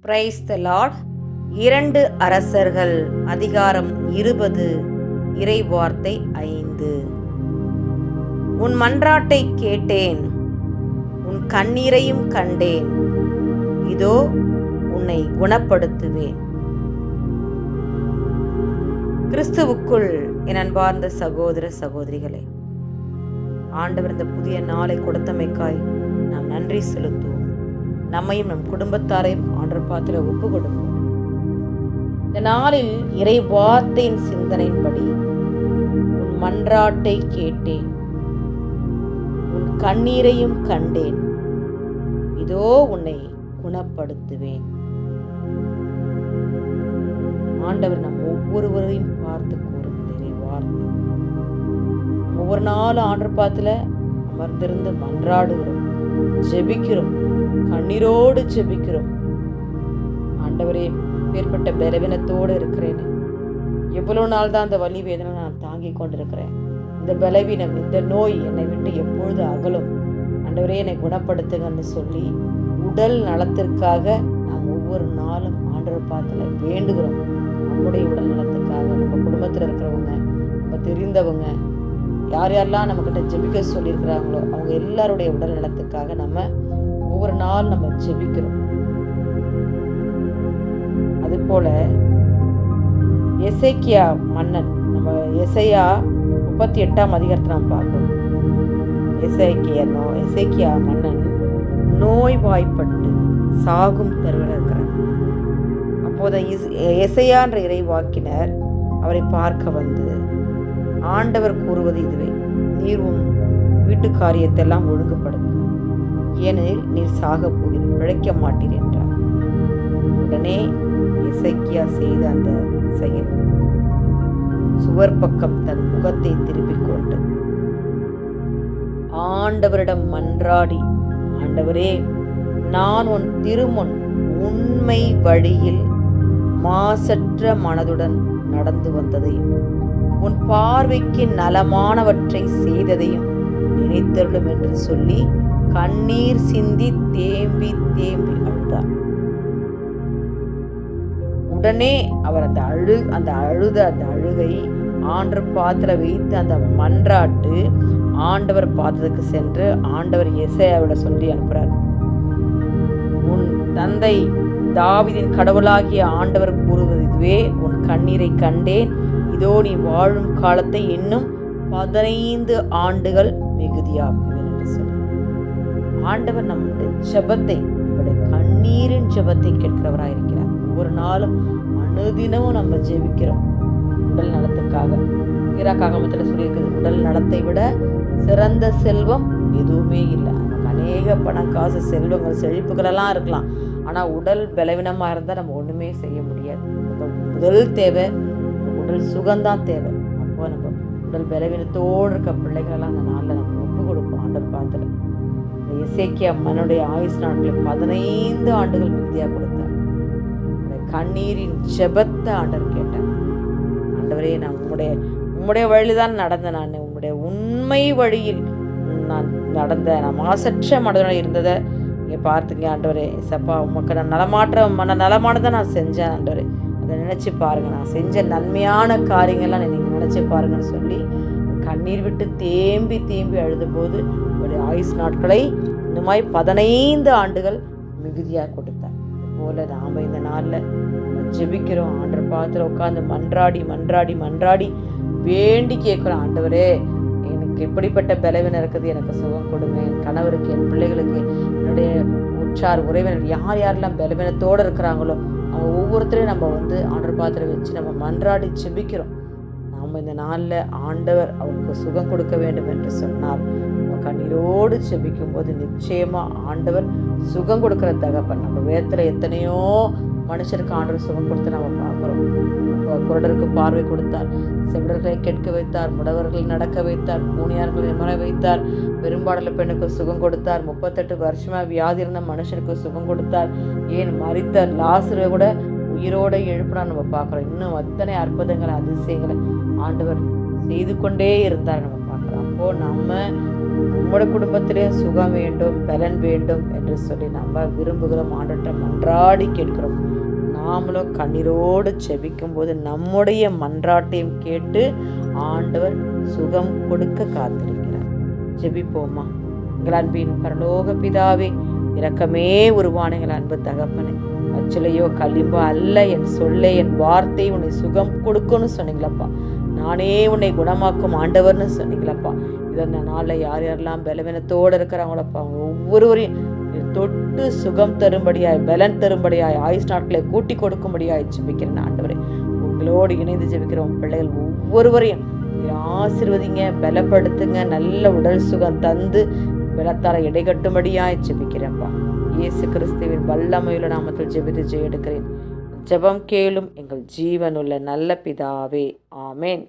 Praise the Lord. 2 அரசர்கள் அதிகாரம் 20 இறை வார்த்தை 5. உன் மன்றாட்டை கேட்டேன், உன் கண்ணீரையும் கண்டேன், இதோ உன்னை குணப்படுத்துவேன். கிறிஸ்துவுக்குள் என் அன்பார்ந்த சகோதர சகோதரிகளே, ஆண்டவர் இந்த புதிய நாளை கொடுத்தமைக்காய் நாம் நன்றி செலுத்துவோம். நம்மையும் நம் குடும்பத்தாரையும் ஆண்டவர் பாத்திர ஒப்பு கொடுப்போம். இந்த நாளில் இறை வார்த்தையின் சிந்தனையின்படி, உன் மன்றாட்டை கேட்டேன், உன் கண்ணீரையும் கண்டேன், இதோ உன்னை குணப்படுத்துவேன். ஆண்டவர் நம் ஒவ்வொருவரையும் பார்த்து கூறும் இறை வார்த்தை. ஒவ்வொரு நாளும் ஆண்டவர் பாத்துல அமர்ந்திருந்து மன்றாடுகிறோம், ஜெபிக்கிறோம், கண்ணீரோடு ஜெபிக்கிறோம். ஆண்டவரே, ஏற்பட்ட பலவீனத்தோடு இருக்கிறேன், எவ்வளவு நாள் தான் அந்த வலி வேதனை நான் தாங்கிக் கொண்டிருக்கிறேன், இந்த பலவீனம், இந்த நோய் என்னை விட்டு எப்பொழுது அகலும், ஆண்டவரே என்னை குணப்படுத்துங்கன்னு சொல்லி உடல் நலத்திற்காக நாம் ஒவ்வொரு நாளும் ஆண்டவர் பாத்துல வேண்டுகிறோம். நம்முடைய உடல் நலத்துக்காக, நம்ம குடும்பத்தில் இருக்கிறவங்க, நம்ம தெரிந்தவங்க, யார் யாரெல்லாம் நம்மக்கிட்ட ஜெபிக்க சொல்லியிருக்கிறாங்களோ அவங்க எல்லாருடைய உடல் நலத்துக்காக நம்ம ஒவ்வொரு நாள் நம்ம ஜெபிக்கிறோம். அது போல எசேக்கியா மன்னன், நம்ம எசையா 38ஆம் அதிகாரத்தை நாம் பார்க்கிறோம். எசேக்கியா மன்னன் நோய்வாய்ப்பட்டு சாகும் தருவில் இருக்கிறார். அப்போது எசையான்ற இறைவாக்கினர் அவரை பார்க்க வந்து, ஆண்டவர் கூறுவது இதுவே, நீர் உன் வீட்டு காரியத்தெல்லாம் ஒழுங்குபடுத்து, ஏனெனில் நீர் சாக போகிறீர், பிழைக்க மாட்டீர் என்றார். உடனே எசேக்கியா செய்த அந்த செயல், சுவர் பக்கம் தன் முகத்தை திருப்பிக் கொண்டு ஆண்டவரிடம் மன்றாடி, ஆண்டவரே, நான் உன் திருமுன் உண்மை வழியில் மாசற்ற மனதுடன் நடந்து வந்ததையும் உன் பார்வைக்கு நலமானவற்றை செய்ததையும் நினைத்தருளும் என்று சொல்லி கண்ணீர் சிந்தி தேம்பி தேம்பி அழுதார். உடனே அவர் அந்த அழுகை ஆண்டவர் பாத்திர வைத்து அந்த மன்றாட்டு ஆண்டவர் பாத்திரத்துக்கு சென்று ஆண்டவர் எசேயாவிட சொல்லி அனுப்புறார். உன் தந்தை தாவீதின் கடவுளாகிய ஆண்டவர் கூறுவது இதுவே, உன் கண்ணீரை கண்டேன், இதோ நீ வாழும் காலத்தை இன்னும் 15 ஆண்டுகள் மிகுதியாக்குவேன் என்று சொல்லி ஆண்டவர் நம்முடைய ஜெபத்தை, நம்முடைய கண்ணீரின் ஜெபத்தை கேட்கிறவராக இருக்கிறார். ஒவ்வொரு நாளும் அனுதினமும் நம்ம ஜெபிக்கிறோம் உடல் நலத்துக்காக. ஈராக்காகமத்தில் சொல்லியிருக்கிறது, உடல் நலத்தை விட சிறந்த செல்வம் எதுவுமே இல்லை. நமக்கு அநேக பணம், காசு, செல்வங்கள், செழிப்புகளெல்லாம் இருக்கலாம், ஆனால் உடல் பலவீனமாக இருந்தால் நம்ம ஒன்றுமே செய்ய முடியாது. நம்ம முதல் தேவை உடல் சுகம்தான் தேவை. அப்போ நம்ம உடல் பலவீனத்தோடு இருக்க பிள்ளைகளெல்லாம் அந்த நாளில் நம்ம ஒப்பு கொடுப்போம் ஆண்டவர் பாத்திர. எசேக்கியா மன்னுடைய ஆயுசு நாட்களை 15 ஆண்டுகள் மிகுதியாக கொடுத்தார். கண்ணீரின் ஜெபத்தை ஆண்டவர் கேட்டார். ஆண்டவரே, நான் உம்முடைய வழியில் தான் நடந்தேன், நான் உம்முடைய உண்மை வழியில் நான் நடந்தேன், நான் மாசற்ற மனதுடன் இருந்ததை நீங்கள் பார்த்துங்க ஆண்டவரே. சப்பா, உமக்கு நான் நலமானதை நான் செஞ்சேன் ஆண்டவரே, அதை நினச்சி பாருங்கள், நான் செஞ்ச நன்மையான காரியங்கள்லாம் நீங்கள் நினச்சி பாருங்கன்னு சொல்லி கண்ணீர் விட்டு தேம்பி தேம்பி அழுதபோது ஒரு ஆயுசு நாட்களை இன்னுமாய் 15 ஆண்டுகள் மிகுதியாக கொடுத்தார். அதுபோல் நாம் இந்த நாளில் நம்ம ஜெபிக்கிறோம், ஆண்டவர் பாத்திர உட்காந்து மன்றாடி மன்றாடி மன்றாடி வேண்டி கேட்குறோம், ஆண்டவரே, எனக்கு எப்படிப்பட்ட பலவீனம் இருக்குது, எனக்கு சுகம் கொடுங்க, என் கணவருக்கு, என் பிள்ளைகளுக்கு, என்னுடைய உற்றார் உறவினர் யார் யாரெல்லாம் பலவீனத்தோடு இருக்கிறாங்களோ அவங்க ஒவ்வொருத்தரையும் நம்ம ஆண்டவர் பாத்திரம் வச்சு நம்ம மன்றாடி ஜெபிக்கிறோம். நாம் இந்த நாளில் ஆண்டவர் அவருக்கு சுகம் கொடுக்க வேண்டும் என்று சொன்னால் நம்ம கண்ணீரோடு ஜெபிக்கும் போது நிச்சயமாக ஆண்டவர் சுகம் கொடுக்குற தகப்பன். நம்ம வேதத்தில் எத்தனையோ மனுஷருக்கு ஆண்டவர் சுகம் கொடுத்து நம்ம பார்க்குறோம். குருடருக்கு பார்வை கொடுத்தார், செவிடர்களை கேட்க வைத்தார், முடவர்கள் நடக்க வைத்தார், கூனியார்களை நிமிர வைத்தார், பெரும்பாடல பெண்ணுக்கு சுகம் கொடுத்தார், 38 வருஷமாக வியாதி இருந்த மனுஷனுக்கு சுகம் கொடுத்தார், ஏன் மரித்த லாசரை கூட உயிரோடு எழுப்பினா நம்ம பார்க்குறோம். இன்னும் அத்தனை அற்புதங்களை, அதிசயங்களை ஆண்டவர் செய்து கொண்டே இருந்தார் நம்ம பார்க்குறோம். அப்போது நம்ம நம்முடைய குடும்பத்திலே சுகம் வேண்டும், பலன் வேண்டும் என்று சொல்லி நம்ம விரும்புகிறோம். ஆண்டவர்கிட்ட மன்றாடி கேட்கிறோம். நாமளும் கண்ணீரோடு ஜெபிக்கும் போது நம்முடைய மன்றாட்டையும் கேட்டு ஆண்டவர் சுகம் கொடுக்க காத்திருக்கிறார். ஜெபிப்போமா. எங்கள் அன்பின் பரலோக பிதாவே, இரக்கமே உருவான எங்கள் அன்பு தகப்பனே, அச்சிலையோ களிம்போ அல்ல என் சொல்லே என் வார்த்தை உன்னை சுகம் கொடுக்கும்னு சொன்னீங்களப்பா. நானே உன்னை குணமாக்கும் ஆண்டவர்னு சொன்னீங்களப்பா. இந்த நாளில் யார் யாரெல்லாம் பலவீனத்தோடு இருக்கிறாங்களப்பா, அவங்க ஒவ்வொருவரையும் தொட்டு சுகம் தரும்படியாய், பலன் தரும்படியாய், ஆயுஷ் நாட்களை கூட்டி கொடுக்கும்படியாய் ஜெபிக்கிறேன் ஆண்டவரே. உங்களோடு இணைந்து ஜெபிக்கிறோம் பிள்ளைகள் ஒவ்வொருவரையும் ஆசீர்வதிங்க, பலப்படுத்துங்க, நல்ல உடல் சுகம் தந்து பலத்தார இடைகட்டும்படியாய் ஜெபிக்கிறேன்ப்பா. இயேசு கிறிஸ்துவின் வல்லமையுள்ள நாமத்தில் ஜெபித்து ஜெய எடுக்கிறேன். ஜெபம் கேளும் எங்கள் ஜீவனுள்ள நல்ல பிதாவே. ஆமேன்.